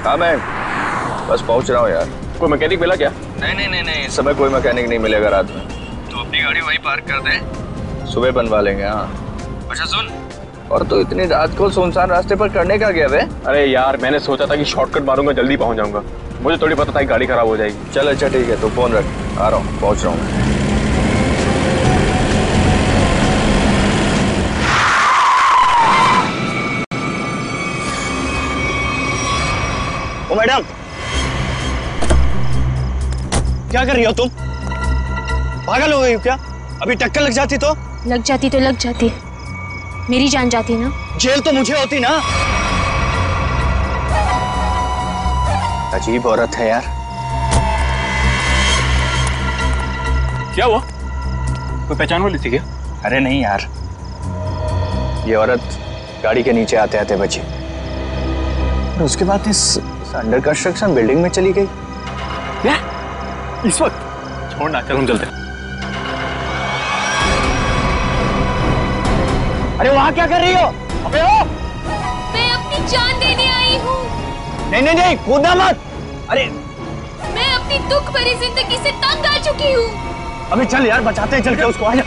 हाँ मैं बस पहुंच रहा हूँ यार। कोई मैकेनिक मिला क्या? नहीं, इस समय कोई मैकेनिक नहीं मिलेगा रात में, तो अपनी गाड़ी वहीं पार्क कर दे, सुबह बनवा लेंगे। हाँ अच्छा सुन, और तो इतनी रात को सुनसान रास्ते पर करने का गया वे? अरे यार मैंने सोचा था कि शॉर्टकट मारूंगा, जल्दी पहुंच जाऊंगा। मुझे थोड़ी पता था कि गाड़ी खराब हो जाएगी। चल अच्छा ठीक है, तो फोन रख, आ रहा हूँ, पहुंच रहा हूँ। ओ मैडम, क्या कर रही हो तुम? पागल हो गई हो क्या? अभी टक्कर लग जाती तो? लग जाती, मेरी जान जाती ना। जेल तो मुझे होती ना। अजीब औरत है यार। क्या हुआ? कोई पहचान वाली थी क्या? अरे नहीं यार, ये औरत गाड़ी के नीचे आते आते बची और उसके बाद इस अंडर कंस्ट्रक्शन बिल्डिंग में चली गई। क्या? इस वक्त? छोड़ना, चल हम चलते हैं। अरे वहां क्या कर रही हो? अबे ओ! मैं अपनी जान देने आई हूँ। नहीं, कूदना मत। अरे मैं अपनी दुख भरी जिंदगी से तंग आ चुकी हूँ। अबे चल यार, बचाते हैं, चल के उसको। आजा।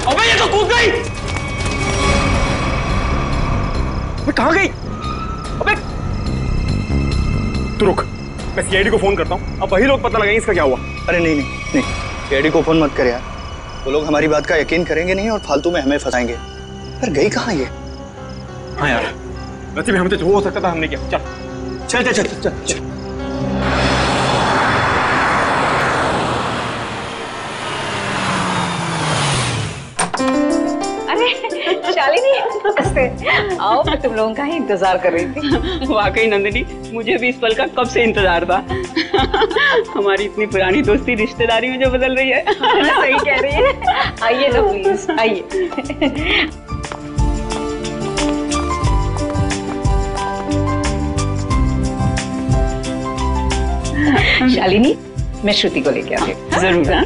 अबे ये तो कूद गई। अबे कहाँ गई? अबे तू रुक, मैं सीआईडी को फोन करता हूँ, अब वही लोग पता लगाएंगे इसका क्या हुआ। अरे नहीं, सीआईडी को फोन मत कर यार, वो लोग हमारी बात का यकीन करेंगे नहीं और फालतू में हमें फंसाएंगे। पर गई कहाँ ये? हाँ यार, वैसे भी हमें तो जो हो सकता था हमने किया। चल। शालिनी, नमस्ते। आओ, मैं तुम लोगों का ही इंतजार कर रही थी। वाकई नंदिनी, मुझे भी इस पल का कब से इंतजार था। हमारी इतनी पुरानी दोस्ती रिश्तेदारी में जो बदल रही है। सही कह रही है। आइए ना प्लीज, आइए। शालिनी, मैं श्रुति को लेके आती हूँ। जरूर। हाँ?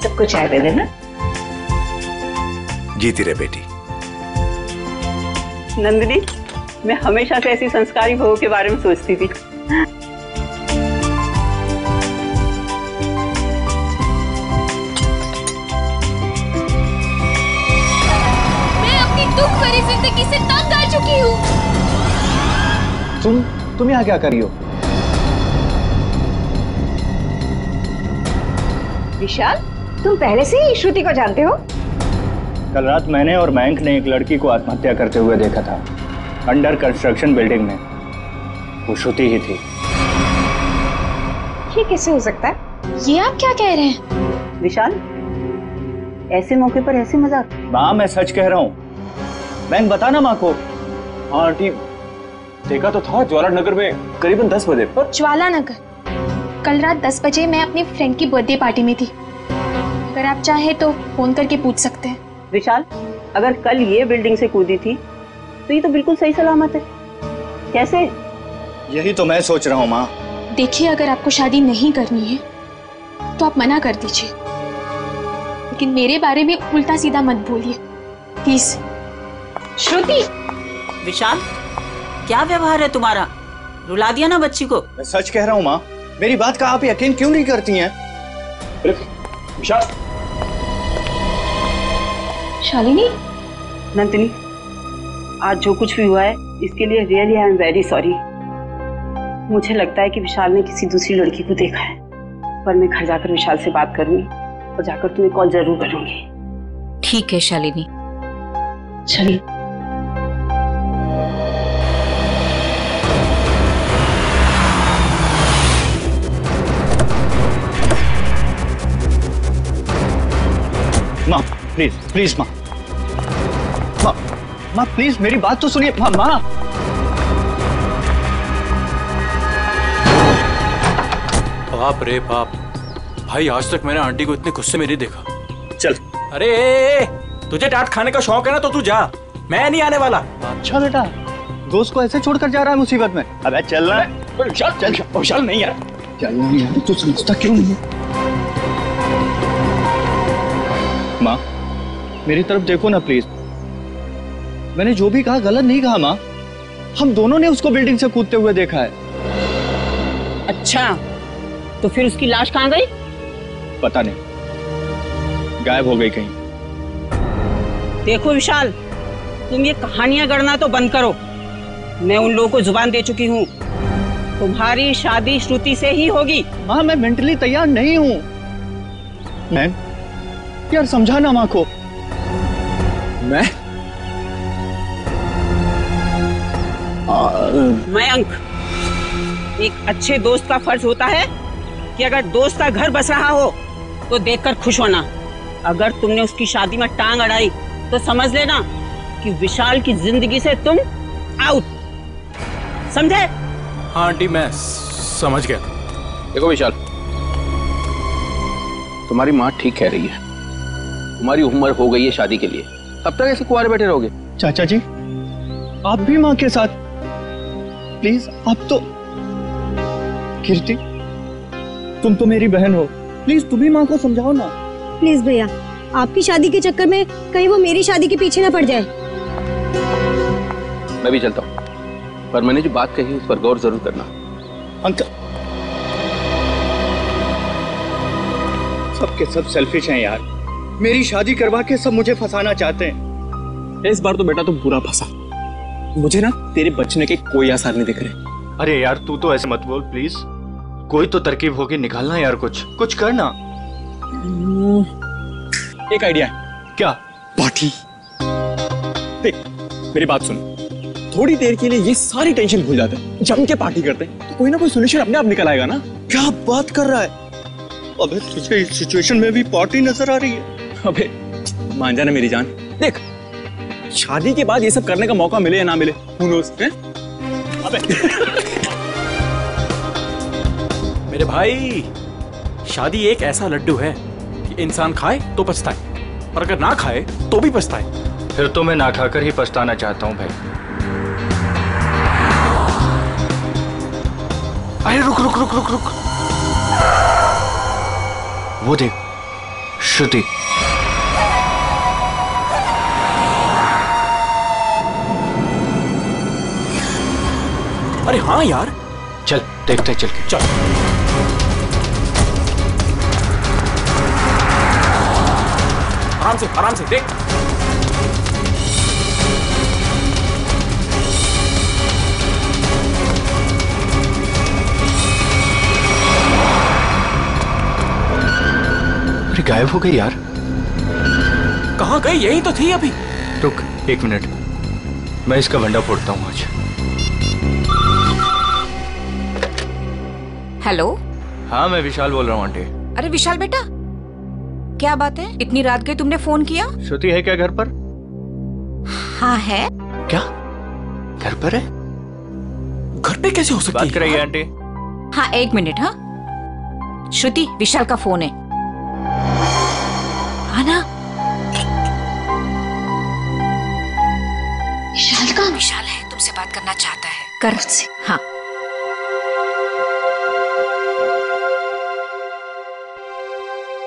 सबको चाय दे देना। जीती रहे बेटी। नंदिनी, मैं हमेशा से ऐसी संस्कारी बहू के बारे में सोचती थी। मैं अपनी दुख भरी जिंदगी से तंग आ चुकी हूँ। तुम यहाँ क्या कर रही हो? विशाल, तुम पहले से ही श्रुति को जानते हो? कल रात मैंने और मयंक ने एक लड़की को आत्महत्या करते हुए देखा था, अंडर कंस्ट्रक्शन बिल्डिंग में। वो श्रुति ही थी। ये कैसे हो सकता है? ये आप क्या कह रहे हैं? विशाल, ऐसे मौके पर ऐसे मजाक? माँ, मैं सच कह रहा हूँ। मयंक, बता ना माँ को। हाँ आंटी, देखा तो था ज्वाला नगर में करीबन 10 बजे। ज्वाला नगर? कल रात 10 बजे मैं अपनी फ्रेंड की बर्थडे पार्टी में थी। अगर आप चाहे तो फोन करके पूछ सकते हैं। विशाल, अगर कल ये बिल्डिंग से कूदी थी तो ये तो बिल्कुल सही सलामत है। कैसे? यही तो मैं सोच रहा हूँ माँ। देखिए, अगर आपको शादी नहीं करनी है तो आप मना कर दीजिए, लेकिन मेरे बारे में उल्टा सीधा मत बोलिए प्लीज। श्रुति! विशाल, क्या व्यवहार है तुम्हारा? रुला दिया ना बच्ची को। मैं सच कह रहा हूँ माँ, मेरी बात का आप यकीन क्यों नहीं करती हैं? विशाल। शालिनी, नंदिनी, आज जो कुछ भी हुआ है इसके लिए really I am very sorry. मुझे लगता है कि विशाल ने किसी दूसरी लड़की को देखा है, पर मैं घर जाकर विशाल से बात करूंगी और जाकर तुम्हें कॉल जरूर करूंगी। ठीक है शालिनी। चलिए। माँ प्लीज माँ, माँ प्लीज मेरी बात तो सुनिए। माँ बाप रे बाप, भाई आज तक मैंने आंटी को इतने गुस्से में नहीं देखा। चल अरे तुझे डांट खाने का शौक है ना तो तू जा, मैं नहीं आने वाला। अच्छा बेटा, दोस्त को ऐसे छोड़कर जा रहा है मुसीबत में। अबे चल रहा है। विशाल चल, विशाल नहीं यार, चलना यार, तू समझता क्यों नहीं? माँ मेरी तरफ देखो ना प्लीज। मैंने जो भी कहा गलत नहीं कहा माँ। हम दोनों ने उसको बिल्डिंग से कूदते हुए देखा है। अच्छा, तो फिर उसकी लाश कहाँ गई? पता नहीं, गायब हो गई कहीं। देखो विशाल, तुम ये कहानियां गढ़ना तो बंद करो। मैं उन लोगों को जुबान दे चुकी हूँ, तुम्हारी शादी श्रुति से ही होगी। माँ मैं मेंटली तैयार नहीं हूँ। मैम यार समझाना माँ को। मयंक, एक अच्छे दोस्त का फर्ज होता है कि अगर दोस्त का घर बस रहा हो तो देखकर खुश होना। अगर तुमने उसकी शादी में टांग अड़ाई तो समझ लेना कि विशाल की जिंदगी से तुम आउट, समझे? हाँ आंटी मैं समझ गया। देखो विशाल, तुम्हारी माँ ठीक कह रही है। तुम्हारी उम्र हो गई है शादी के लिए, तब तक ऐसे कुंवारे बैठे रहोगे? चाचा जी आप भी माँ के साथ प्लीज। आप तो कीर्ति, तुम तो मेरी बहन हो, प्लीज तुम भी माँ को समझाओ ना। प्लीज भैया, आपकी शादी के चक्कर में कहीं वो मेरी शादी के पीछे ना पड़ जाए। मैं भी चलता हूँ, पर मैंने जो बात कही उस पर गौर जरूर करना। अंकल सबके सब सेल्फिश हैं यार। मेरी शादी करवा के सब मुझे फंसाना चाहते हैं। इस बार तो बेटा तुम पूरा फंसा। मुझे ना तेरे बचने के कोई आसार नहीं दिख रहे। अरे यार तू तो ऐसे मत बोल प्लीज। कोई तो तरकीब होगी, निकालना यार, कुछ करना। एक आइडिया है। क्या? पार्टी। देख मेरी बात सुन, थोड़ी देर के लिए ये सारी टेंशन भूल जाते हैं, जम के पार्टी करते हैं तो कोई ना कोई सोल्यूशन अपने आप निकल आएगा ना। क्या बात कर रहा है? अबे तुझे इस सिचुएशन में भी पार्टी नजर आ रही है? अबे मान जाना मेरी जान, देख शादी के बाद ये सब करने का मौका मिले या ना मिले, who knows, हैं? अबे मेरे भाई, शादी एक ऐसा लड्डू है कि इंसान खाए तो पछताए और अगर ना खाए तो भी पछताए। फिर तो मैं ना खाकर ही पछताना चाहता हूँ भाई। अरे रुक रुक रुक रुक रुक, वो देख श्रुति। अरे हाँ यार, चल देखते चल के। चल आराम से देख। अरे गायब हो गई यार। कहाँ गई? यही तो थी अभी। रुक 1 मिनट, मैं इसका भंडा फोड़ता हूँ आज। हेलो। हाँ मैं विशाल बोल रहा हूँ आंटी। अरे विशाल बेटा, क्या बात है? इतनी रात गई तुमने फोन किया? श्रुति है क्या घर पर? हाँ है। क्या घर पर है? घर पे कैसे हो सकती है? बात कराइए आंटी। हाँ 1 मिनट। हाँ श्रुति, विशाल का फोन है। हाँ ना? विशाल का? विशाल है, तुमसे बात करना चाहता है, कर उससे। हाँ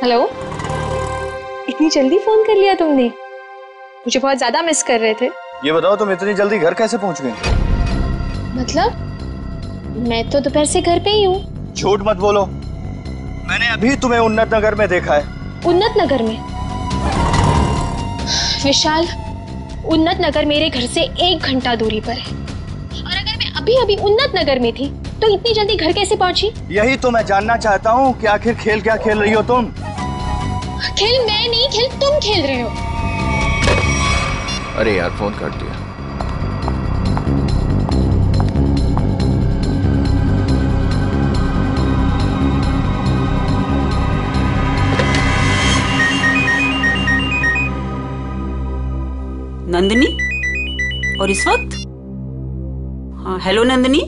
हेलो, इतनी जल्दी फोन कर लिया तुमने? मुझे बहुत ज्यादा मिस कर रहे थे। ये बताओ तुम इतनी जल्दी घर कैसे पहुंच गई? मतलब मैं तो दोपहर से घर पे ही हूँ। झूठ मत बोलो, मैंने अभी तुम्हें उन्नत नगर में देखा है। उन्नत नगर में? विशाल, उन्नत नगर मेरे घर से 1 घंटा दूरी पर है, और अगर मैं अभी अभी उन्नत नगर में थी तो इतनी जल्दी घर कैसे पहुंची? यही तो मैं जानना चाहता हूँ कि आखिर खेल क्या खेल रही हो तुम? खेल मैं नहीं, खेल तुम खेल रहे हो। अरे यार फोन कर दिया। नंदिनी, और इस वक्त? हाँ हेलो नंदिनी।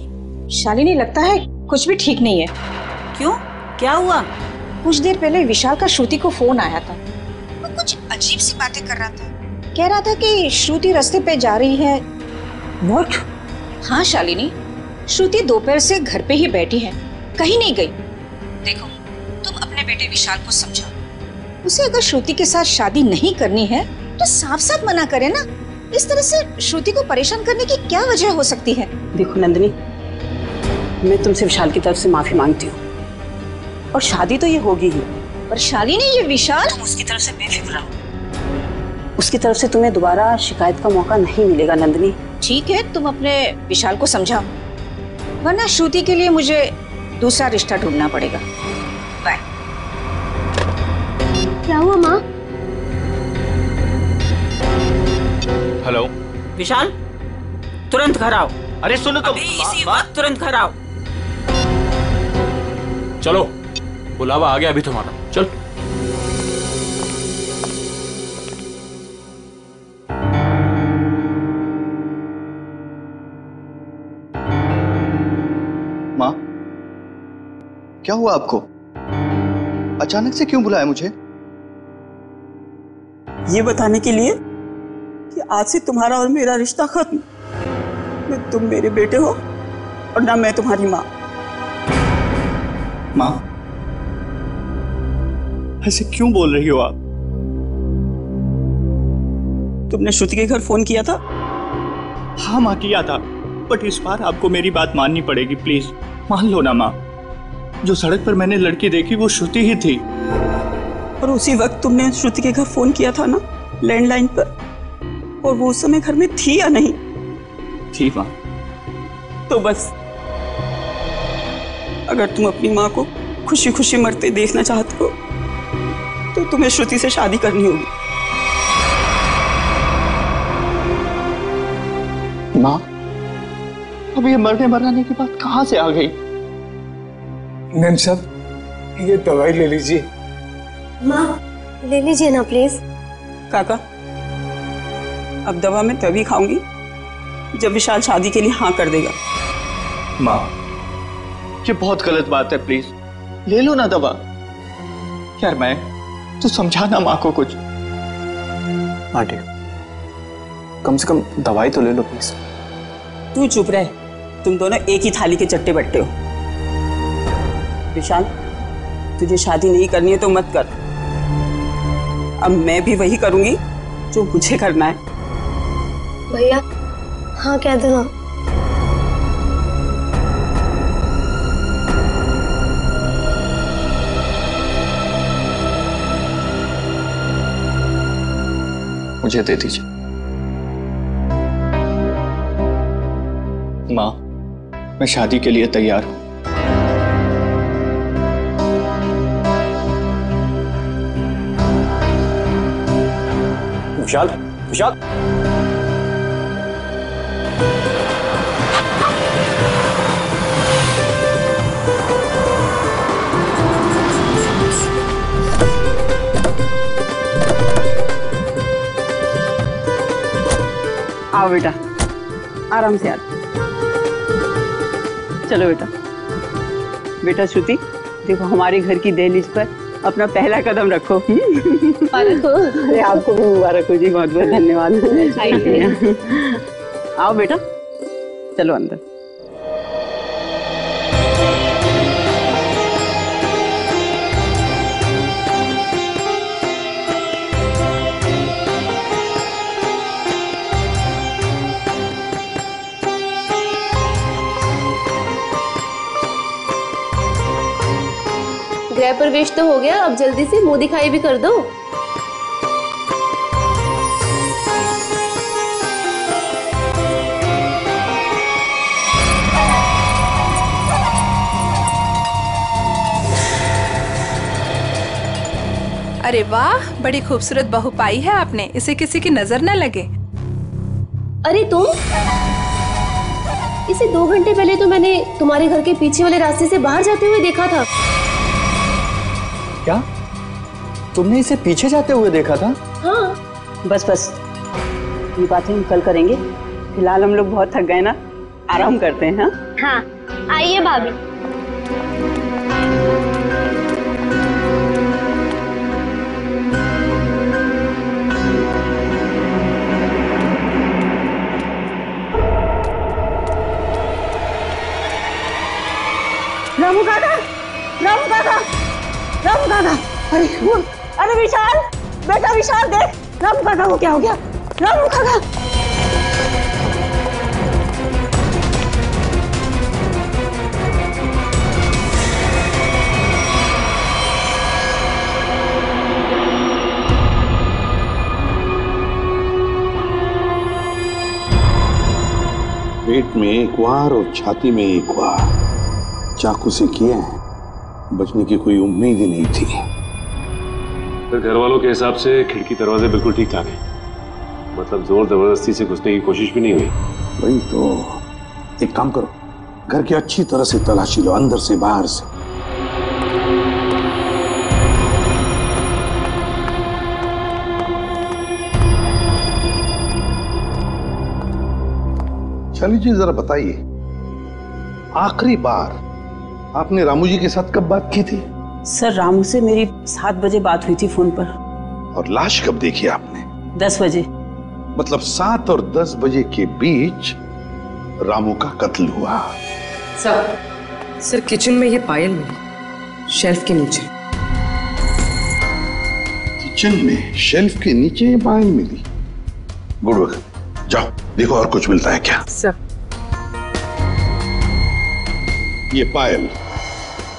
शालिनी, लगता है कुछ भी ठीक नहीं है। क्यों, क्या हुआ? कुछ देर पहले विशाल का श्रुति को फोन आया था। कुछ अजीब सी बातें कर रहा था। कह रहा था कि श्रुति रास्ते पे जा रही है। व्हाट? हाँ शालिनी, श्रुति दोपहर से घर पे ही बैठी है, कहीं नहीं गई। देखो, तुम अपने बेटे विशाल को समझाओ। उसे अगर श्रुति के साथ शादी नहीं करनी है तो साफ साफ मना करे ना। इस तरह से श्रुति को परेशान करने की क्या वजह हो सकती है? देखो नंदिनी, मैं तुमसे विशाल की तरफ से माफी मांगती हूँ, और शादी तो ये होगी ही। पर शालिनी, ये विशाल, तुम उसकी तरफ से बेफिक्र रहो। उसकी तरफ से तुम्हें दोबारा शिकायत का मौका नहीं मिलेगा नंदिनी। ठीक है, तुम अपने विशाल को समझाओ, वरना श्रुति के लिए मुझे दूसरा रिश्ता ढूंढना पड़ेगा। बाय। क्या हुआ माँ? हेलो विशाल, तुरंत घर आओ। अरे सुनो तो, अभी इसी वक्त तुरंत घर आओ। चलो, बुलावा आ गया अभी तुम्हारा, चल। माँ, क्या हुआ आपको? अचानक से क्यों बुलाया मुझे? ये बताने के लिए कि आज से तुम्हारा और मेरा रिश्ता खत्म। न तुम मेरे बेटे हो और ना मैं तुम्हारी माँ। माँ, ऐसे क्यों बोल रही हो आप? तुमने श्रुति के घर फोन किया था? हाँ माँ, किया था, बट इस बार आपको मेरी बात माननी पड़ेगी, प्लीज मान लो ना माँ। जो सड़क पर मैंने लड़की देखी वो श्रुति ही थी। और उसी वक्त तुमने श्रुति के घर फोन किया था ना, लैंडलाइन पर, और वो उस समय घर में थी या नहीं? थी माँ। तो बस, अगर तुम अपनी माँ को खुशी खुशी मरते देखना चाहते हो तो तुम्हें श्रुति से शादी करनी होगी। माँ, अब ये मरने मराने की बात कहाँ से आ गई? मैम साहब, ये दवाई ले लीजिए। माँ, ले लीजिए ना प्लीज। काका, अब दवा मैं तभी खाऊंगी जब विशाल शादी के लिए हाँ कर देगा। माँ, ये बहुत गलत बात है, प्लीज ले लो ना दवा। यार मैं तो समझाना माँ को कुछ। आंटी, कम से कम दवाई तो ले लो प्लीज। तू चुप रह, तुम दोनों एक ही थाली के चट्टे बट्टे हो। विशाल, तुझे शादी नहीं करनी है तो मत कर। अब मैं भी वही करूंगी जो मुझे करना है। भैया, हाँ कह दो ना। मुझे दे दीजिए माँ, मैं शादी के लिए तैयार हूं। विशाल, विशाल, आओ बेटा, आराम से आ। चलो बेटा। बेटा श्रुति, देखो हमारे घर की दहलीज पर अपना पहला कदम रखो। अरे आपको भी मुबारक हो जी, बहुत बहुत धन्यवाद। आओ बेटा, चलो अंदर। गृह प्रवेश तो हो गया, अब जल्दी से मुंह दिखाई भी कर दो। अरे वाह, बड़ी खूबसूरत बहू पाई है आपने, इसे किसी की नजर न लगे। अरे तुम, इसे 2 घंटे पहले तो मैंने तुम्हारे घर के पीछे वाले रास्ते से बाहर जाते हुए देखा था। क्या तुमने इसे पीछे जाते हुए देखा था? हाँ। बस बस, ये बातें हम कल करेंगे। फिलहाल हम लोग बहुत थक गए ना, आराम करते हैं। हाँ, आइए भाभी। रामू काका, रामू काका, रामू काका, अरे विशाल, बेटा विशाल देख, रामू काका को क्या हो गया? रामू काका। पेट में एक वार और छाती में एक वार चाकू से किए हैं। बचने की कोई उम्मीद ही नहीं थी। फिर घर वालों के हिसाब से खिड़की दरवाजे बिल्कुल ठीक ठाक है, मतलब जोर जबरदस्ती से घुसने की कोशिश भी नहीं हुई। वही तो, एक काम करो, घर की अच्छी तरह से तलाशी लो, अंदर से बाहर से। शाली जी जरा बताइए, आखिरी बार आपने रामू जी के साथ कब बात की थी? सर रामू से मेरी 7 बजे बात हुई थी फोन पर। और लाश कब देखी आपने? 10 बजे। मतलब 7 और 10 बजे के बीच रामू का कत्ल हुआ। सर किचन में ये पायल मिली, शेल्फ के नीचे। किचन में शेल्फ के नीचे ये पायल मिली? गुड वर्क, जाओ देखो और कुछ मिलता है क्या। सर ये पायल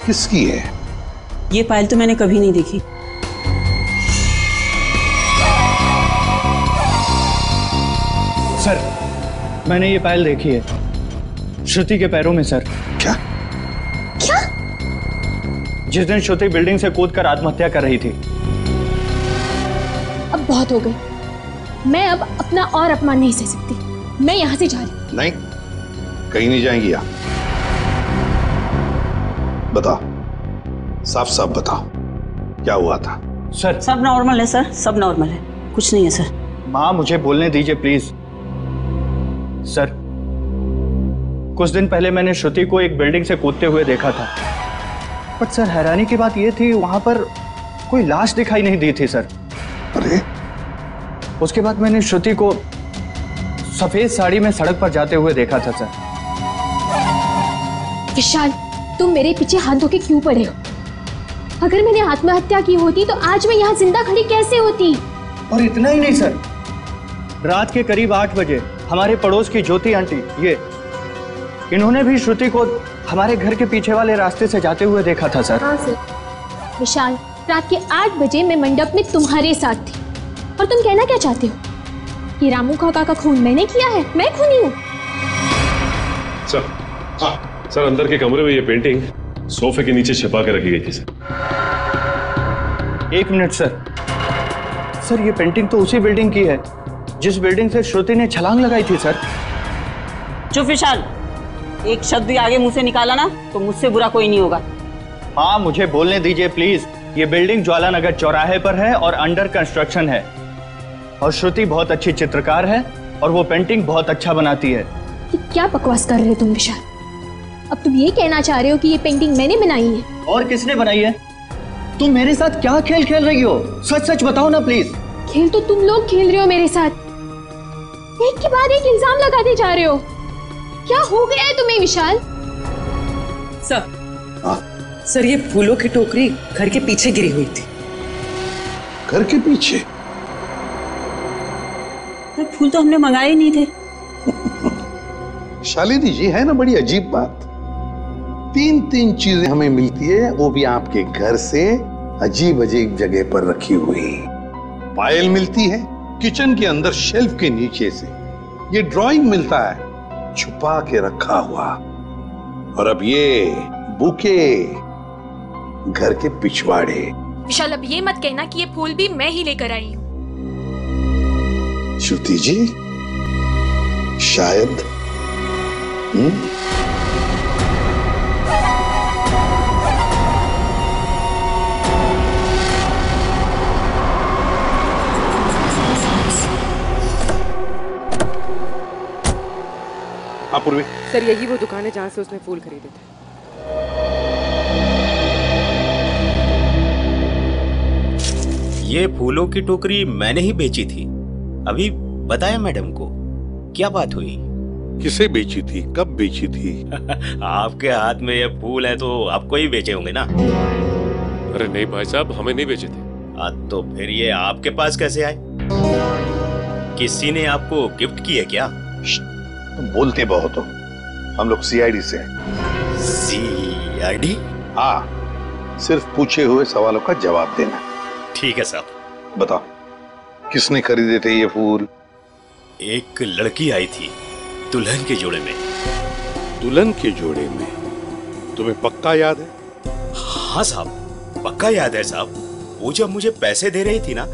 किसकी है? ये पायल तो मैंने कभी नहीं देखी। सर मैंने ये पायल देखी है, श्रुति के पैरों में सर। क्या? क्या? जिस दिन श्रुति बिल्डिंग से कूदकर आत्महत्या कर रही थी। अब बहुत हो गई, मैं अब अपना और अपमान नहीं सह सकती। मैं यहाँ से जा रही हूँ। नहीं, कहीं नहीं जाएंगी आप। बताओ, साफ साफ बताओ, क्या हुआ था? सर सब नॉर्मल है सर, सब नॉर्मल है, कुछ नहीं है सर। माँ मुझे बोलने दीजिए प्लीज। सर कुछ दिन पहले मैंने श्रुति को एक बिल्डिंग से कूदते हुए देखा था, बट सर हैरानी की बात यह थी वहां पर कोई लाश दिखाई नहीं दी थी सर। अरे उसके बाद मैंने श्रुति को सफेद साड़ी में सड़क पर जाते हुए देखा था सर। विशाल, तुम मेरे पीछे हाथ धो के क्यों पड़े हो? अगर मैंने आत्महत्या की होती तो आज मैं यहाँ जिंदा खड़ी कैसे होती? और इतना ही नहीं सर, रात के करीब 8 बजे हमारे पड़ोस की ज्योति आंटी, इन्होंने भी श्रुति को हमारे घर के पीछे वाले रास्ते से जाते हुए देखा था सर। हाँ सर। विशाल, रात के 8 बजे मैं मंडप में तुम्हारे साथ थी, और तुम कहना क्या चाहते हो कि रामू काका का खून मैंने किया है? मैं खूनी हूँ? सर अंदर के कमरे में ये पेंटिंग सोफे के नीचे छिपा के रखी गई थी सर। 1 minute sir. सर ये पेंटिंग तो उसी बिल्डिंग की है जिस बिल्डिंग से श्रुति ने छलांग लगाई थी सर। चुप विशाल, एक शब्द भी आगे मुंह से निकाला ना तो मुझसे बुरा कोई नहीं होगा। माँ मुझे बोलने दीजिए प्लीज। ये बिल्डिंग ज्वालानगर चौराहे पर है और अंडर कंस्ट्रक्शन है, और श्रुति बहुत अच्छी चित्रकार है और वो पेंटिंग बहुत अच्छा बनाती है। ये क्या बकवास कर रहे हो तुम विशाल? अब तुम ये कहना चाह रहे हो कि ये पेंटिंग मैंने बनाई है? और किसने बनाई है? तुम मेरे साथ क्या खेल खेल रही हो? सच सच बताओ ना प्लीज। खेल तो तुम लोग खेल रहे हो मेरे साथ, एक के बाद एक इल्जाम लगाते जा रहे हो। क्या हो गया है तुम्हें विशाल? सर ये फूलों की टोकरी घर के पीछे गिरी हुई थी। घर के पीछे? फूल तो हमने मंगाए नहीं थे। शालिनी जी, है ना बड़ी अजीब बात, 3 चीजें हमें मिलती है, वो भी आपके घर से अजीब अजीब जगह पर रखी हुई। पायल मिलती है किचन के अंदर शेल्फ के नीचे से, ये ड्राइंग मिलता है छुपा के रखा हुआ, और अब ये बुके घर के पिछवाड़े। विशाल, अब ये मत कहना कि ये फूल भी मैं ही लेकर आई हूँ। श्रुति जी, शायद पूर्वी। सर यही वो दुकान है जहाँ से उसने फूल खरीदे थे। ये फूलों की टोकरी मैंने ही बेची थी। अभी बताया मैडम को, क्या बात हुई? किसे बेची थी, कब बेची थी? आपके हाथ में ये फूल है तो आपको ही बेचे होंगे ना? अरे नहीं भाई साहब, हमें नहीं बेचे थे। तो फिर ये आपके पास कैसे आए? किसी ने आपको गिफ्ट किए क्या? तुम बोलते बहुत हो। हम लोग सीआईडी से हैं। सीआईडी? हाँ, सिर्फ पूछे हुए सवालों का जवाब देना। ठीक है साहब। बताओ, किसने खरीदे थे ये फूल? एक लड़की आई थी दुल्हन के जोड़े में। दुल्हन के जोड़े में? तुम्हें पक्का याद है? हाँ साहब, पक्का याद है साहब। वो जब मुझे पैसे दे रही थी ना,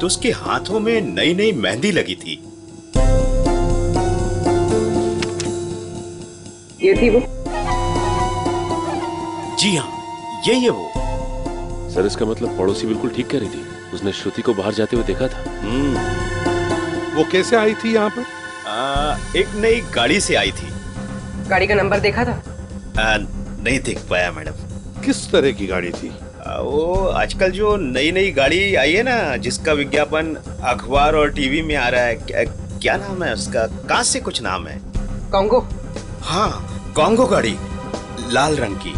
तो उसके हाथों में नई नई मेहंदी लगी थी। ये थी वो? जी हाँ, यही है वो। सर इसका मतलब पड़ोसी बिल्कुल ठीक कह रही थी। उसने श्रुति को बाहर जाते हुए देखा था। वो कैसे आई थी यहाँ पर? एक नई गाड़ी से आई थी। गाड़ी का नंबर देखा था? नहीं देख पाया मैडम। किस तरह की गाड़ी थी? वो आजकल जो नई नई गाड़ी आई है ना, जिसका विज्ञापन अखबार और टीवी में आ रहा है, क्या नाम है उसका? कहाँ से कुछ नाम है। कॉन्गो? हाँ, कॉन्गो गाड़ी, लाल रंग की।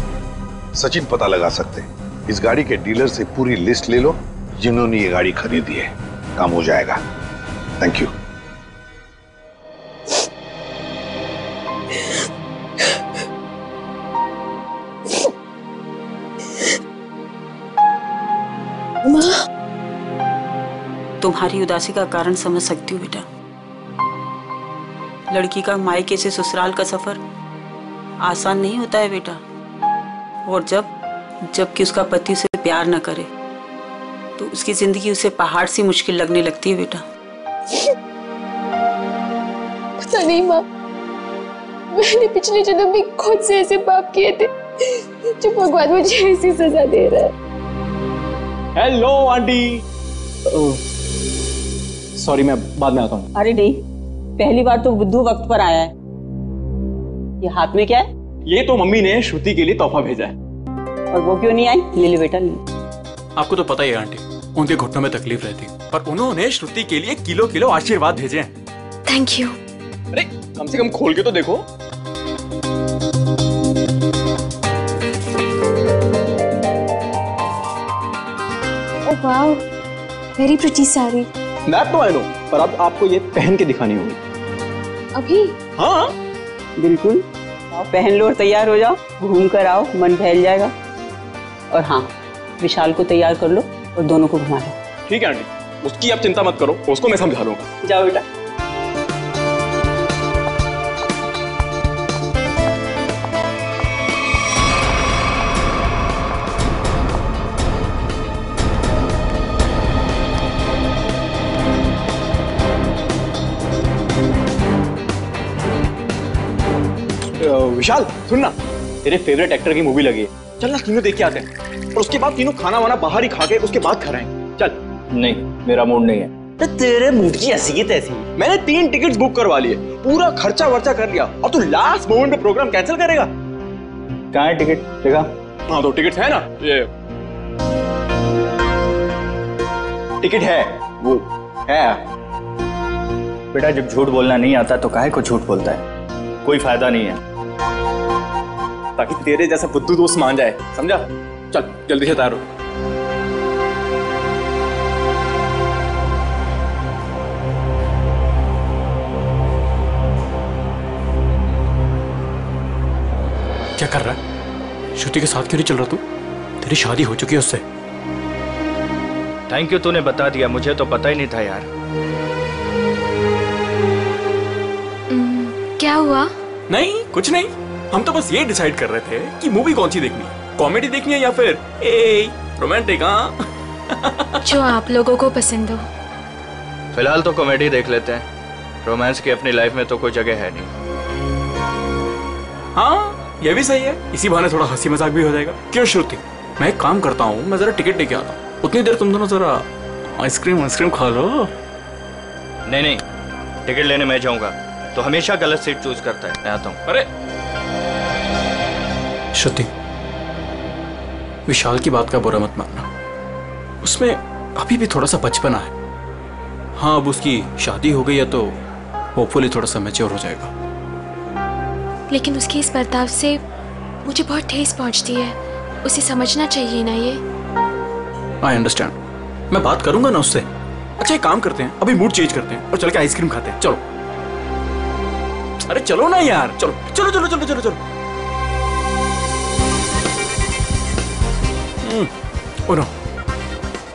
सचिन पता लगा सकते हैं। इस गाड़ी के डीलर से पूरी लिस्ट ले लो जिन्होंने ये गाड़ी खरीदी है। काम हो जाएगा। Thank you. तुम्हारी उदासी का कारण समझ सकती हूँ बेटा। लड़की का मायके से ससुराल का सफर आसान नहीं होता है बेटा। और जबकि उसका पति उसे प्यार न करे तो उसकी जिंदगी उसे पहाड़ सी मुश्किल लगने लगती है बेटा। पता नहीं माँ, मैंने पिछले जन्म में खुद से ऐसे पाप किए थे जो भगवान मुझे ऐसी सजा दे रहा है। Hello aunty. सॉरी, मैं बाद में आता हूँ। अरे नहीं, पहली बार तो बुद्धू वक्त पर आया है। ये हाथ में क्या है? ये तो मम्मी ने श्रुति के लिए तोहफा भेजा है। और वो क्यों नहीं आई? ले ले बेटा, ले। आपको तो पता ही है आंटी, उनके घुटनों में तकलीफ रहती, पर उन्होंने श्रुति के लिए किलो किलो आशीर्वाद भेजे हैं। Thank you. अरे कम से कम खोल के तो देखो। Oh wow, very pretty sari. That तो आई नो, पर अब आपको ये पहन के दिखानी होगी। अभी? हाँ बिल्कुल, आओ पहन लो और तैयार हो जाओ। घूम कर आओ, मन बहल जाएगा। और हाँ, विशाल को तैयार कर लो और दोनों को घुमा लो। ठीक है आंटी, उसकी आप चिंता मत करो, उसको मैं समझा लूंगा। जाओ बेटा। विशाल सुन ना, तेरे फेवरेट एक्टर की मूवी लगी है, चल ना तीनों देख के आते हैं। और उसके बाद तीनों खाना वाना बाहर ही खा के उसके बाद खाएंगे। चल। नहीं, मेरा मूड नहीं है। तो तेरे मूड की ऐसी की तैसी। मैंने 3 टिकट्स बुक करवा लिए, पूरा खर्चा वर्चा कर लिया, और तू लास्ट मोमेंट पे प्रोग्राम कैंसिल करेगा? कहाँ है टिकट? देखा? हाँ तो टिकट है ना, ये टिकट है, वो है। बेटा जब झूठ बोलना नहीं आता तो काहे को झूठ बोलता है? कोई फायदा नहीं है, ताकि तेरे जैसा बुद्धू दोस्त मान जाए, समझा? चल जल्दी से तैयार हो। क्या कर रहा है? श्रुति के साथ क्यों नहीं चल रहा तू? तेरी शादी हो चुकी है उससे। थैंक यू, तूने बता दिया, मुझे तो पता ही नहीं था यार। क्या हुआ? नहीं कुछ नहीं, हम तो बस ये डिसाइड कर रहे थे कि मूवी कौन सी देखनी है, कॉमेडी देखनी है या फिर रोमांटिक। हाँ जो आप लोगों को पसंद हो। फिलहाल तो कॉमेडी देख लेते हैं, रोमांस की अपनी लाइफ में तो कोई जगह है नहीं। हाँ ये भी सही है, इसी बहाने थोड़ा हंसी मजाक भी हो जाएगा। क्यों श्रुति, मैं एक काम करता हूँ, मैं जरा टिकट लेके आता हूँ, उतनी देर तुम दोनों जरा आइसक्रीम खा लो। नहीं, टिकट लेने मैं जाऊंगा तो हमेशा गलत सीट चूज करता है। मैं आता हूँ। अरे श्रुति, विशाल की बात का बुरा मत मानना, उसमें अभी भी थोड़ा सा बचपना है। हाँ अब उसकी शादी हो गई है तो होपफुली थोड़ा सा मैच्योर हो जाएगा। लेकिन उसके इस बर्ताव से मुझे बहुत ठेस पहुंचती है। उसे समझना चाहिए ना ये। आई अंडरस्टैंड, मैं बात करूंगा ना उससे। अच्छा एक काम करते हैं, अभी मूड चेंज करते हैं और चल के आइसक्रीम खाते हैं। चलो, अरे चलो ना यार, चलो चलो चलो चलो चलो चलो। ओ नो,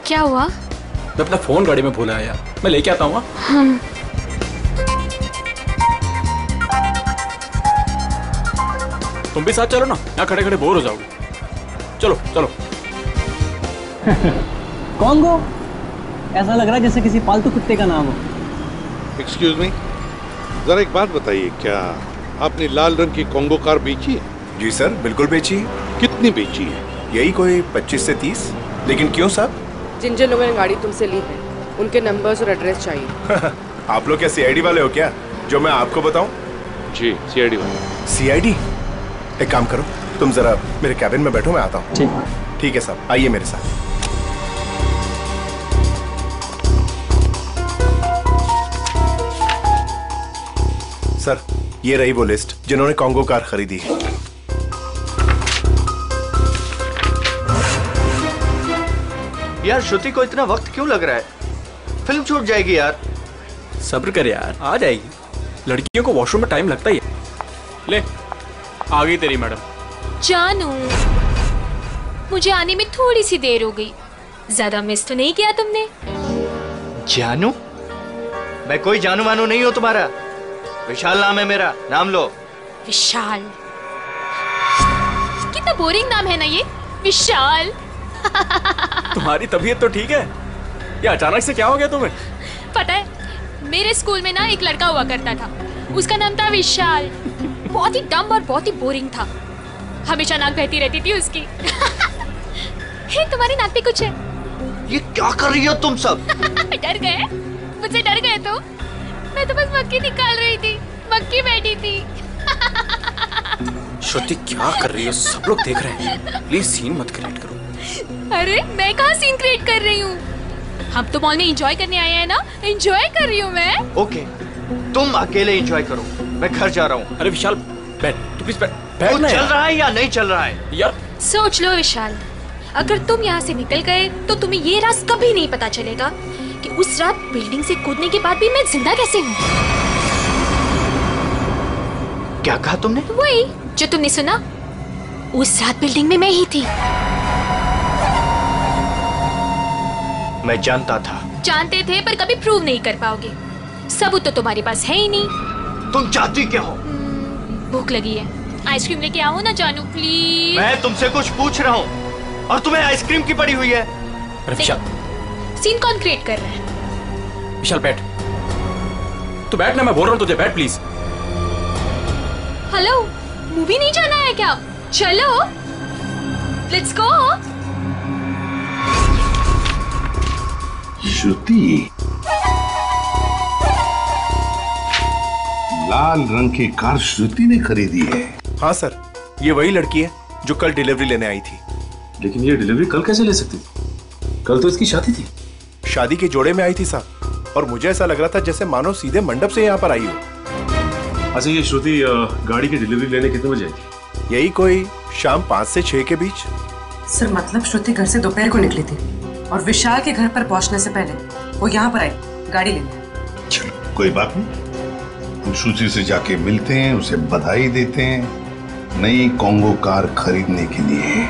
क्या हुआ? मैं अपना फोन गाड़ी में भूला है यार, मैं लेके आता हूँ। तुम भी साथ चलो ना, यहाँ खड़े खड़े बोर हो जाओगे। चलो चलो। कॉन्गो, ऐसा लग रहा है जैसे किसी पालतू कुत्ते का नाम हो। एक्सक्यूज मी, जरा एक बात बताइए, क्या आपने लाल रंग की कॉन्गो कार बेची है? जी सर, बिल्कुल बेची है। कितनी बेची है? यही कोई 25 से 30। लेकिन क्यों साहब? जिन जिन लोगों ने गाड़ी तुमसे ली है उनके नंबर्स और एड्रेस चाहिए। आप लोग क्या सीआईडी वाले हो क्या, जो मैं आपको बताऊं? जी सीआईडी वाले। सीआईडी? एक काम करो, तुम जरा मेरे कैबिन में बैठो, मैं आता हूँ। ठीक है साहब, आइए मेरे साथ। सर, ये रही वो लिस्ट जिन्होंने कॉन्गो कार खरीदी है। यार श्रुति को इतना वक्त क्यों लग रहा है? फिल्म छूट जाएगी यार। सब्र कर यार, आ जाएगी। लड़कियों को वॉशरूम में टाइम लगता ही है। ले, आ गई तेरी मैडम। जानू, मुझे आने में थोड़ी सी देर हो गई। ज्यादा मिस तो नहीं किया तुमने? जानू? मैं कोई जानू वानू नहीं हूँ तुम्हारा। विशाल नाम है मेरा, नाम लो। विशाल? कितना बोरिंग नाम है ना ये, विशाल। तुम्हारी तबीयत तो ठीक है? ये अचानक से क्या हो गया तुम्हें? पता है, मेरे स्कूल में ना एक लड़का हुआ करता था, उसका नाम था विशाल। बहुत ही डम और बहुत ही बोरिंग था। हमेशा नाक बहती रहती थी उसकी। हे, तुम्हारी नाक पे कुछ है। ये क्या कर रही हो तुम सब? डर गए? मुझसे डर गए तो? मैं तो बस मक्खी निकाल रही थी, मक्खी बैठी थी। श्रुति क्या कर रही है, सब लोग देख रहे हैं। प्लीज सीन मत क्रिएट करो। अरे मैं कहाँ सीन क्रिएट कर रही हूँ? हम तो मॉल में एंजॉय करने आए हैं ना, एंजॉय कर रही हूँ मैं। ओके, तुम अकेले एंजॉय करो, मैं घर जा रहा हूँ। अरे विशाल बैठ, तू प्लीज बैठ ना। चल रहा है या नहीं चल रहा है यार? सोच लो विशाल, अगर तुम यहाँ से निकल गए तो तुम्हें ये राज कभी नहीं पता चलेगा कि उस रात बिल्डिंग से कूदने के बाद भी मैं जिंदा कैसे हूँ। क्या कहा तुमने? वही जो तुमने सुना। उस रात बिल्डिंग में मैं ही थी। मैं जानता था। जानते थे पर कभी प्रूव नहीं कर पाओगे। सबूत तो तुम्हारे पास है ही नहीं। तुम चाहती क्या हो? भूख लगी है, आइसक्रीम लेके आओ ना जानू प्लीज। मैं तुमसे कुछ पूछ रहा हूँ और तुम्हें आइसक्रीम की पड़ी हुई है। अरे विशाल, सीन कौन क्रिएट कर रहा है? विशाल बैठ, तू बैठ ना, मैं बोल रहा हूँ तुझे, बैठ प्लीज। हेलो, मूवी नहीं जाना है क्या? चलो, लेट्स गो। श्रुति, लाल रंग की कार श्रुति ने खरीदी है? हाँ सर, ये वही लड़की है जो कल डिलीवरी लेने आई थी। लेकिन ये डिलीवरी कल कैसे ले सकती थी? कल तो इसकी शादी थी। शादी के जोड़े में आई थी साहब, और मुझे ऐसा लग रहा था जैसे मानो सीधे मंडप से यहाँ पर आई हो। अच्छा, ये श्रुति गाड़ी की डिलीवरी लेने कितने बजे आई थी? यही कोई शाम 5 से 6 के बीच। सर मतलब श्रुति घर से दोपहर को निकली थी और विशाल के घर पर पहुंचने से पहले वो यहाँ पर आई गाड़ी लेने। चलो कोई बात नहीं, हम श्रुति से जाके मिलते हैं, उसे बधाई देते हैं नई कॉन्गो कार खरीदने के लिए।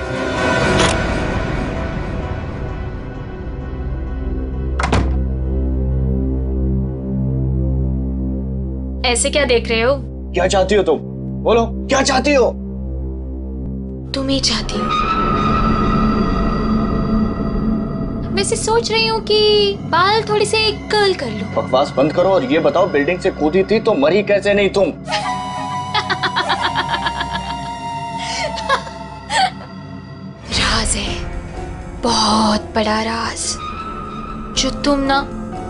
ऐसे क्या देख रहे हो? क्या चाहती हो तुम? बोलो, क्या चाहती हो? तुम ही चाहती हो। वैसे सोच रही हूँ कि बाल थोड़ी से कर्ल कर लो। बकवास बंद करो और ये बताओ, बिल्डिंग से कूदी थी तो मरी कैसे नहीं तुम? राज है, बहुत बड़ा राज, जो तुम ना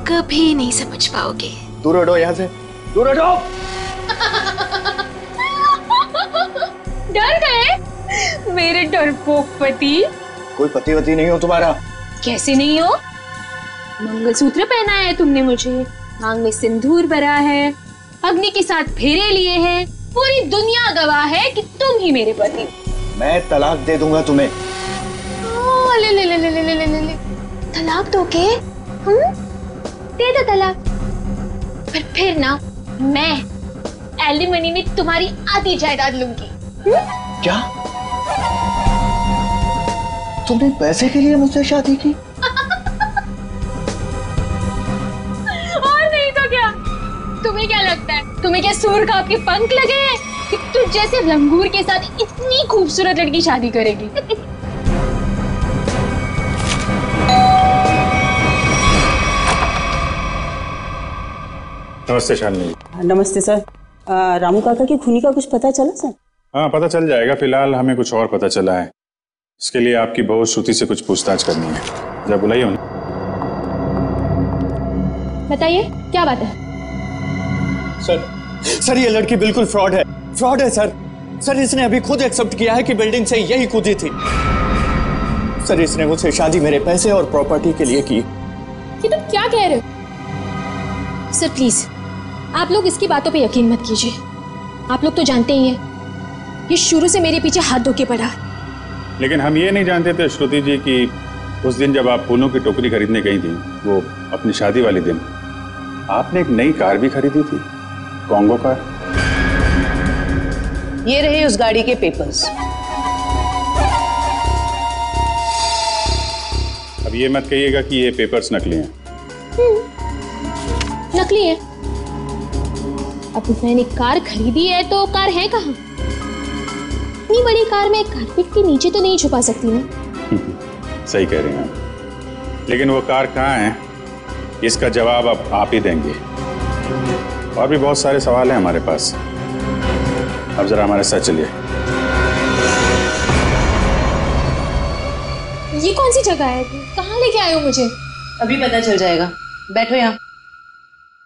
कभी नहीं समझ पाओगे। दूर हटो यहाँ से, दूर हटो। डर गए मेरे डरपोक पति? कोई पति वती नहीं हो तुम्हारा। कैसे नहीं हो? मंगलसूत्र पहनाया है तुमने मुझे, मांग में सिंदूर भरा है, अग्नि के साथ फेरे लिए हैं, पूरी दुनिया गवाह है कि तुम ही मेरे पति। मैं तलाक दे दूंगा तुम्हें। ले ले ले ले ले ले ले ले तलाक दोगे? दे दो तलाक, पर फिर ना मैं एलिमनी में तुम्हारी आधी जायदाद लूंगी। क्या? तुमने पैसे के लिए मुझसे शादी की? और नहीं तो क्या? तुम्हें क्या लगता है, तुम्हें क्या सूर का आपके पंख लगे हैं कि तुझ जैसे लंगूर के साथ इतनी खूबसूरत लड़की शादी करेगी? नमस्ते शालिनी। नमस्ते सर। रामू काका की खूनी का कुछ पता चला सर? हाँ, पता चल जाएगा। फिलहाल हमें कुछ और पता चला है। इसके लिए आपकी बहू श्रुति से कुछ पूछताछ करनी है। जब बुलाइए उन्हें। बताइए क्या बात है? सर ये लड़की बिल्कुल फ्रॉड है सर। इसने अभी खुद एक्सेप्ट किया है कि बिल्डिंग से यही कूदी थी। सर इसने मुझसे शादी मेरे पैसे और प्रॉपर्टी के लिए की। ये तुम क्या कह रहे हो? सर प्लीज आप लोग इसकी बातों पे यकीन मत कीजिए। आप लोग तो जानते ही हैं ये शुरू से मेरे पीछे हाथ धो के पड़ा। लेकिन हम ये नहीं जानते थे श्रुति जी कि उस दिन जब आप फूलों की टोकरी खरीदने गई थी, वो अपनी शादी वाले दिन, आपने एक नई कार भी खरीदी थी, कॉन्गो कार। ये रहे उस गाड़ी के पेपर्स। अब ये मत कहिएगा कि ये पेपर्स नकली हैं। नकली है? अब मैंने कार खरीदी है तो कार है कहाँ? इतनी बड़ी कार में कारपेट के नीचे तो नहीं छुपा सकती ना। सही कह रहे हैं आप। लेकिन वो कार कहाँ है, इसका जवाब अब आप ही देंगे। और भी बहुत सारे सवाल हैं हमारे पास। अब जरा हमारे साथ चलिए। ये कौन सी जगह है? कहाँ लेके आए हो मुझे? अभी पता चल जाएगा। बैठो यहाँ।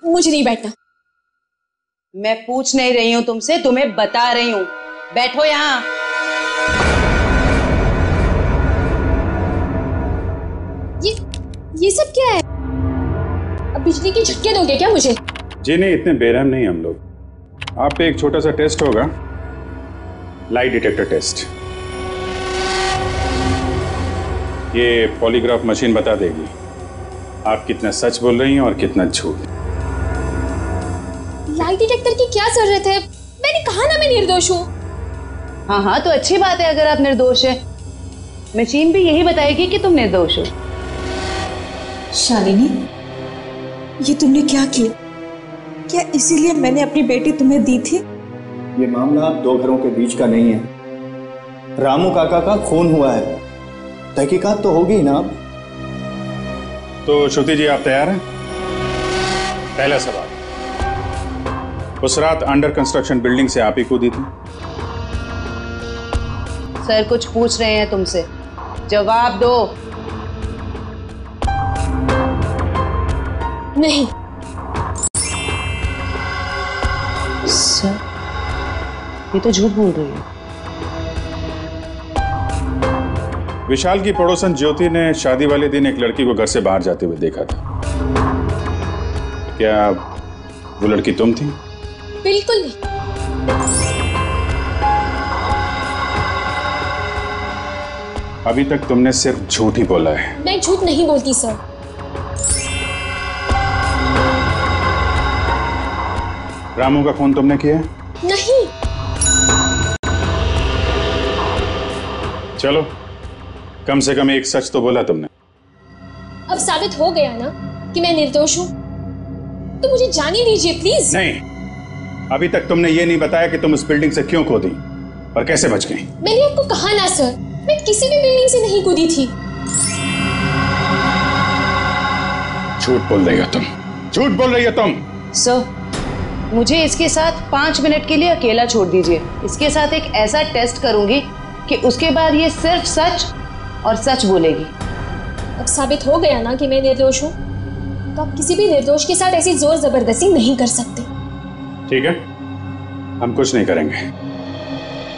मुझे नहीं बैठना। मैं पूछ नहीं रही हूँ तुमसे, तुम्हें बता रही हूँ। बैठो यहाँ। ये सब क्या है? अब बिजली के झटके दोगे क्या मुझे? जी नहीं, इतने बेरहम नहीं हम लोग। आप पे एक छोटा सा टेस्ट होगा, लाई डिटेक्टर टेस्ट। ये पॉलीग्राफ मशीन बता देगी आप कितना सच बोल रही हैं और कितना झूठ। लाई डिटेक्टर की क्या जरूरत है? मैंने कहा ना मैं निर्दोष हूँ। हाँ तो अच्छी बात है अगर आप निर्दोष है। मशीन भी यही बताएगी कि तुम निर्दोष हो। शालिनी, ये तुमने क्या किया? क्या इसीलिए मैंने अपनी बेटी तुम्हें दी थी? ये मामला दो घरों के बीच का नहीं है। रामू काका का खून हुआ है, तहकीकात तो होगी ना। तो श्रुति जी आप तैयार हैं? पहला सवाल, उस रात अंडर कंस्ट्रक्शन बिल्डिंग से आप ही कूदी थी? सर कुछ पूछ रहे हैं तुमसे, जवाब दो। नहीं। सर ये तो झूठ बोल रही है। विशाल की पड़ोसन ज्योति ने शादी वाले दिन एक लड़की को घर से बाहर जाते हुए देखा था। क्या वो लड़की तुम थी? बिल्कुल नहीं। अभी तक तुमने सिर्फ झूठ ही बोला है। मैं झूठ नहीं बोलती सर। रामू का खून तुमने किया? नहीं। चलो, कम से कम एक सच तो बोला तुमने। अब साबित हो गया ना कि मैं निर्दोष हूँ, तो मुझे जाने दीजिए प्लीज। नहीं, अभी तक तुमने ये नहीं बताया कि तुम उस बिल्डिंग से क्यों कूदी और कैसे बच गई। मैंने आपको कहा ना सर, मैं किसी भी बिल्डिंग से नहीं कूदी थी। झूठ बोल रही हो तुम, झूठ बोल रही हो तुम। सर मुझे इसके साथ 5 मिनट के लिए अकेला छोड़ दीजिए। इसके साथ एक ऐसा टेस्ट करूंगी कि उसके बाद ये सिर्फ सच और सच बोलेगी। अब साबित हो गया ना कि मैं निर्दोष हूँ, तो आप किसी भी निर्दोष के साथ ऐसी जोर जबरदस्ती नहीं कर सकते। ठीक है, हम कुछ नहीं करेंगे,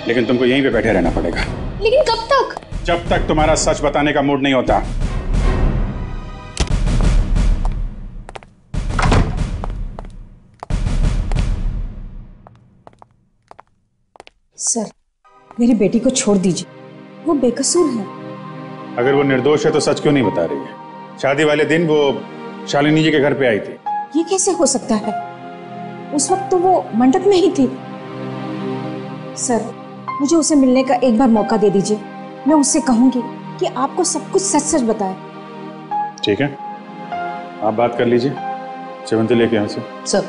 लेकिन तुमको यहीं पे बैठे रहना पड़ेगा। लेकिन कब तक? जब तक तुम्हारा सच बताने का मूड नहीं होता। सर, मेरी बेटी को छोड़ दीजिए, वो बेकसूर है। अगर वो निर्दोष है तो सच क्यों नहीं बता रही है? शादी वाले दिन वो शालिनी जी के घर पे आई थी। ये कैसे हो सकता है? उस वक्त तो वो मंडप में ही थी। सर, मुझे उसे मिलने का एक बार मौका दे दीजिए। मैं उससे कहूंगी कि आपको सब कुछ सच सच बताए। ठीक है, आप बात कर लीजिए। सेवंती लेके यहाँ से। सर,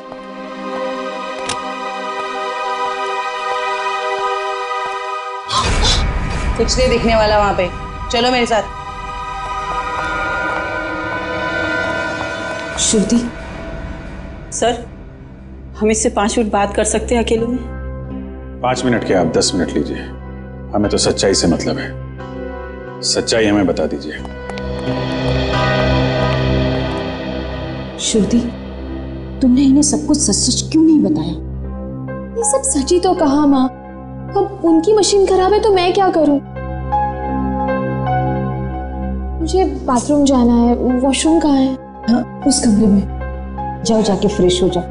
कुछ नहीं दिखने वाला वहां पे, चलो मेरे साथ। श्रुति सर, हम इससे 5 मिनट बात कर सकते हैं अकेले में? 5 मिनट के आप 10 मिनट लीजिए, हमें तो सच्चाई से मतलब है। सच्चाई हमें बता दीजिए। श्रुति, तुमने इन्हें सब कुछ सच सच क्यों नहीं बताया? ये सब सच ही तो कहा माँ। अब उनकी मशीन खराब है तो मैं क्या करूं? मुझे बाथरूम जाना है। वॉशरूम कहाँ है? हाँ, उस कमरे में जाओ, जाके फ्रेश हो जाओ।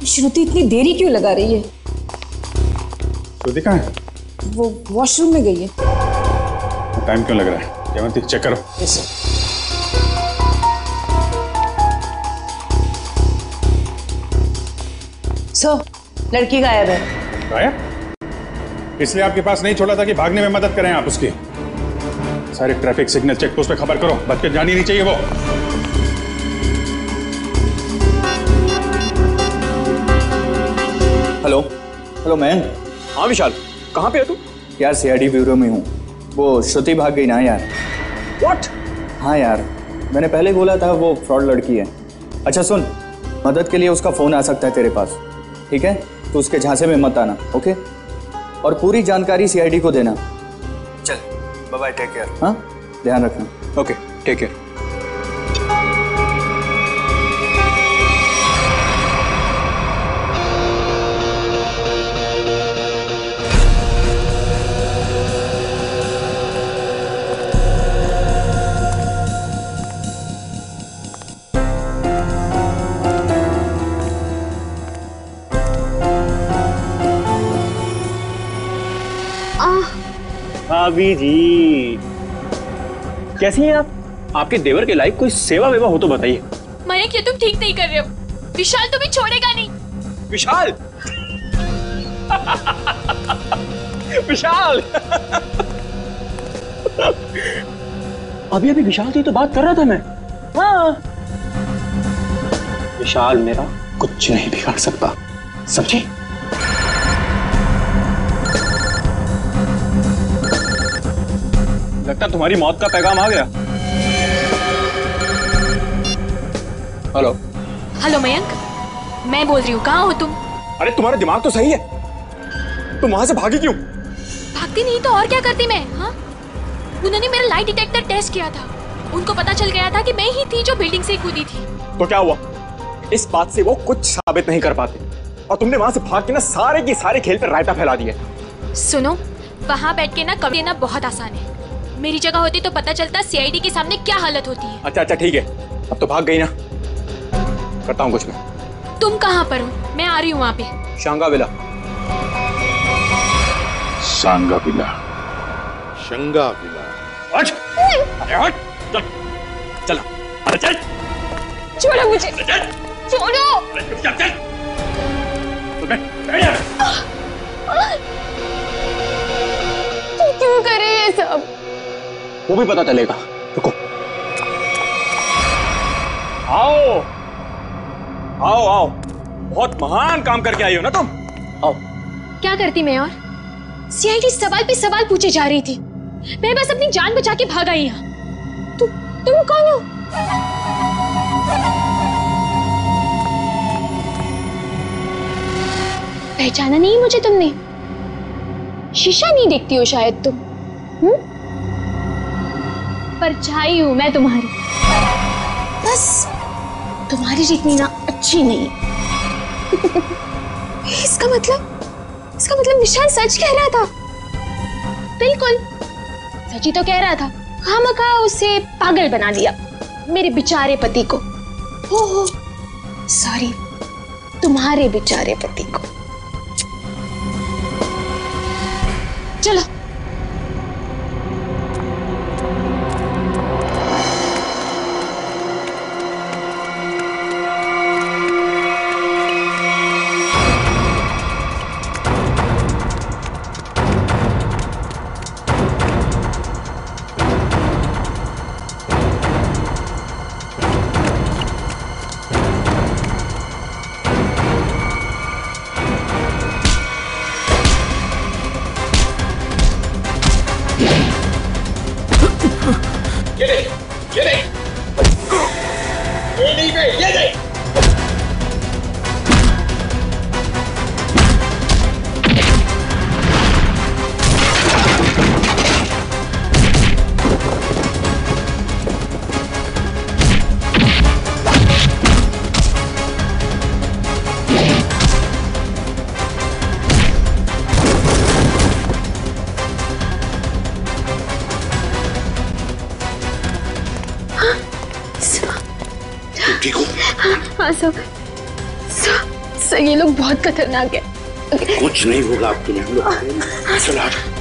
श्रुति इतनी देरी क्यों लगा रही है? श्रुति कहाँ है? वो वॉशरूम में गई है। टाइम क्यों लग रहा है? जयवंती चेक करो। Yes sir. लड़की गायब है। गायब? इसलिए आपके पास नहीं छोड़ा था कि भागने में मदद करें आप उसकी। सारे ट्रैफिक सिग्नल चेक पोस्ट पे खबर करो, बच के जानी नहीं चाहिए वो। Hello hello man. हाँ विशाल, कहाँ पे है तू? यार सीआईडी ब्यूरो में हूँ। वो श्रुति भाग गई ना यार। व्हाट? हाँ यार, मैंने पहले बोला था वो फ्रॉड लड़की है। अच्छा सुन, मदद के लिए उसका फोन आ सकता है तेरे पास, ठीक है? तो उसके झांसे में मत आना, ओके? और पूरी जानकारी सीआईडी को देना। चल बाय बाय, टेक केयर। हाँ, ध्यान रखना। Okay, take care. भाभी जी, कैसी हैं आप? आपके देवर के लायक कोई सेवा वेवा हो तो बताइए। मयंक, ये तुम ठीक नहीं कर रहे हो। विशाल तुम्हें छोड़ेगा नहीं। विशाल विशाल अभी अभी विशाल से तो बात कर रहा था मैं। हाँ, विशाल मेरा कुछ नहीं बिगाड़ सकता, समझे? लगता तुम्हारी मौत का पैगाम आ गया। हेलो हेलो मयंक, मैं बोल रही हूँ, कहाँ हो तुम? अरे तुम्हारा दिमाग तो सही है, तुम वहां से भागी क्यों? भागती नहीं तो और क्या करती मैं? हाँ, उन्होंने मेरा लाइट डिटेक्टर टेस्ट किया था। उनको पता चल गया था कि मैं ही थी जो बिल्डिंग से कूदी थी। तो क्या हुआ? इस बात से वो कुछ साबित नहीं कर पाते और तुमने वहां से भाग के ना सारे के सारे खेल पर रायता फैला दिया। सुनो, वहां बैठ के ना कभी ना बहुत आसान है। मेरी जगह होती तो पता चलता सीआईडी के सामने क्या हालत होती है। अच्छा ठीक है, अब तो भाग गई ना, करता हूँ कुछ मैं। तुम कहाँ पर हो? मैं आ रही हूँ वहाँ पे। शांगाविला। सांगाविला। शंगाविला। हट! अरे हट! चल, चल, अरे चल! छोड़ो मुझे! छोड़ो! चल! तुम क्यों कर रहे हैं सब? वो भी पता चलेगा, रुको। आओ आओ आओ, बहुत महान काम करके आई हो ना तुम। आओ। क्या करती मैं? और सीआईडी सवाल पे सवाल पूछे जा रही थी, मैं बस अपनी जान बचा के भाग आई यहाँ। तुम कौन हो? पहचाना नहीं मुझे तुमने? शीशा नहीं देखती हो शायद तुम? परछाई हूं मैं तुम्हारी, बस तुम्हारी जितनी ना अच्छी नहीं। इसका मतलब विशाल सच कह रहा था। बिल्कुल सच ही तो कह रहा था, खामखा उसे पागल बना दिया। मेरे बेचारे पति को। हो सॉरी, तुम्हारे बेचारे पति को। चलो। हाँ सब ये लोग बहुत खतरनाक है। कुछ नहीं होगा आपके लिए, हम लोग चलो आ जाओ।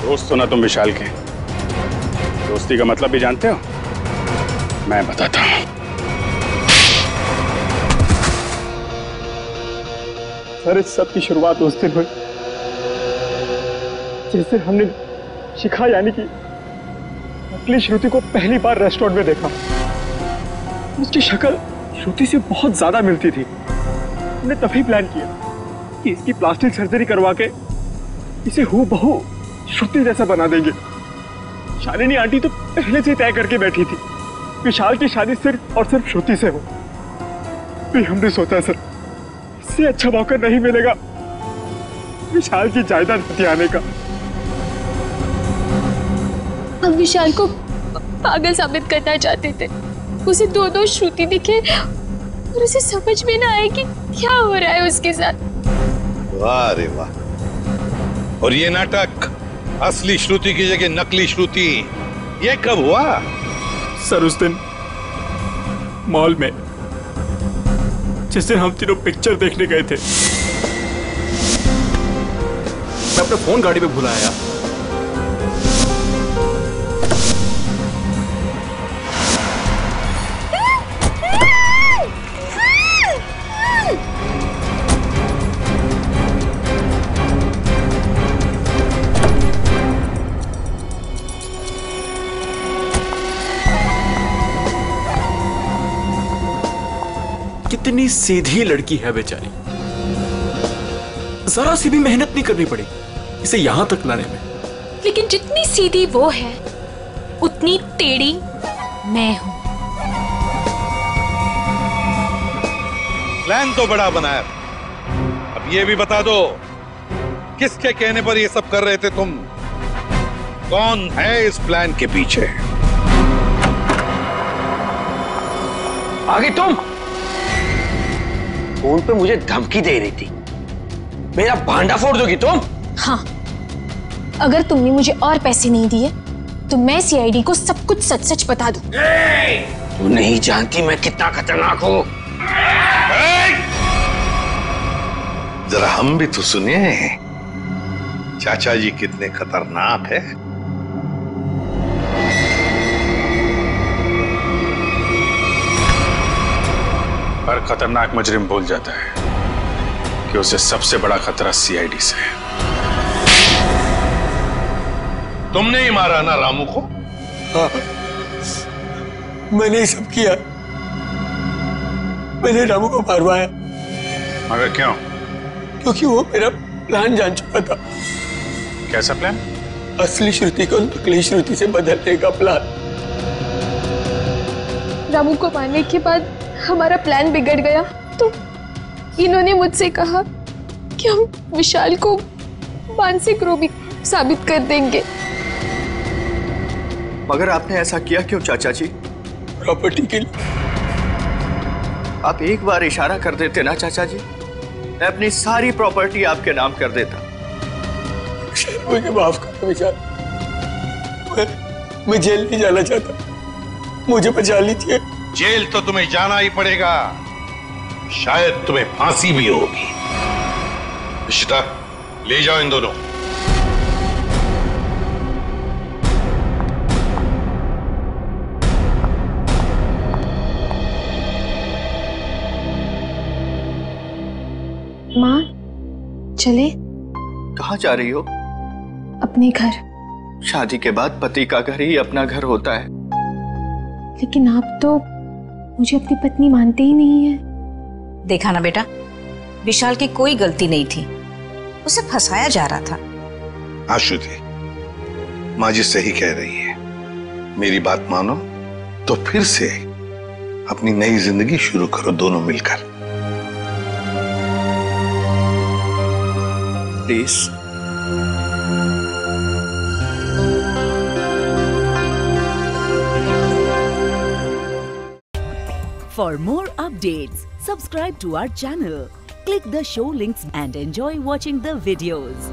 दोस्त हो ना तुम विशाल के, दोस्ती का मतलब भी जानते हो? मैं बताता हूं। सर इस सब की शुरुआत उस दिन हुई जिस दिन हमने शिखा यानी कि नकली श्रुति को पहली बार रेस्टोरेंट में देखा। उसकी शक्ल श्रुति से बहुत ज्यादा मिलती थी। हमने तभी प्लान किया कि इसकी प्लास्टिक सर्जरी करवा के इसे हूबहू श्रुति जैसा बना देंगे। शालिनी आंटी तो पहले से तय करके बैठी थी विशाल की शादी सिर्फ और सिर्फ श्रुति से हो। फिर हमने सोचा सर इससे अच्छा मौका नहीं मिलेगा विशाल की जायदाद हथियाने का। हम विशाल को पागल साबित करना चाहते थे। उसे दो श्रुति दिखे और उसे समझ में ना आए कि क्या हो रहा है उसके साथ। वाह रे वाह। और ये नाटक असली श्रुति की जगह नकली श्रुति, ये कब हुआ? सर उस दिन मॉल में जिस दिन हम तीनों पिक्चर देखने गए थे। मैं अपना फोन गाड़ी में भूला आया। कितनी सीधी लड़की है बेचारी, जरा सी भी मेहनत नहीं करनी पड़ी इसे यहां तक लाने में। लेकिन जितनी सीधी वो है उतनी टेढ़ी मैं हूं। प्लान तो बड़ा बनाया, अब ये भी बता दो किसके कहने पर ये सब कर रहे थे तुम? कौन है इस प्लान के पीछे? आगे तुम फोन पे मुझे धमकी दे रही थी, मेरा भांडा फोड़ दोगी तुम? हाँ, अगर तुमने मुझे और पैसे नहीं दिए तो मैं सीआईडी को सब कुछ सच सच बता दूं। तू नहीं जानती मैं कितना खतरनाक हूं। जरा हम भी तो सुनिए चाचा जी कितने खतरनाक है। हर खतरनाक मुजरिम भूल जाता है कि उसे सबसे बड़ा खतरा सीआईडी से है। तुमने ही मारा ना रामू को? हाँ, मैंने ही सब किया। मैंने रामू को मारवाया। मगर क्यों? क्योंकि वो मेरा प्लान जान चुका था। कैसा प्लान? असली श्रुति को नकली श्रुति से बदलने का प्लान। रामू को मारने के बाद हमारा प्लान बिगड़ गया तो इन्होंने मुझसे कहा कि हम विशाल को मानसिक रोग साबित कर देंगे। मगर आपने ऐसा किया क्यों चाचा जी? प्रॉपर्टी के लिए। आप एक बार इशारा कर देते ना चाचा जी, मैं अपनी सारी प्रॉपर्टी आपके नाम कर देता। मुझे माफ कर दो विशाल, मैं जेल नहीं जाना चाहता, मुझे बचा लीजिए। जेल तो तुम्हें जाना ही पड़ेगा, शायद तुम्हें फांसी भी होगी। इशिता, ले जाओ इन दोनों। माँ चले? कहाँ जा रही हो? अपने घर। शादी के बाद पति का घर ही अपना घर होता है। लेकिन आप तो मुझे अपनी पत्नी मानते ही नहीं है। देखा ना बेटा, विशाल की कोई गलती नहीं थी, उसे फंसाया जा रहा था। हाँ श्रुति, माँ जी सही कह रही है। मेरी बात मानो तो फिर से अपनी नई जिंदगी शुरू करो दोनों मिलकर। Please. For more updates, subscribe to our channel, click the show links and enjoy watching the videos.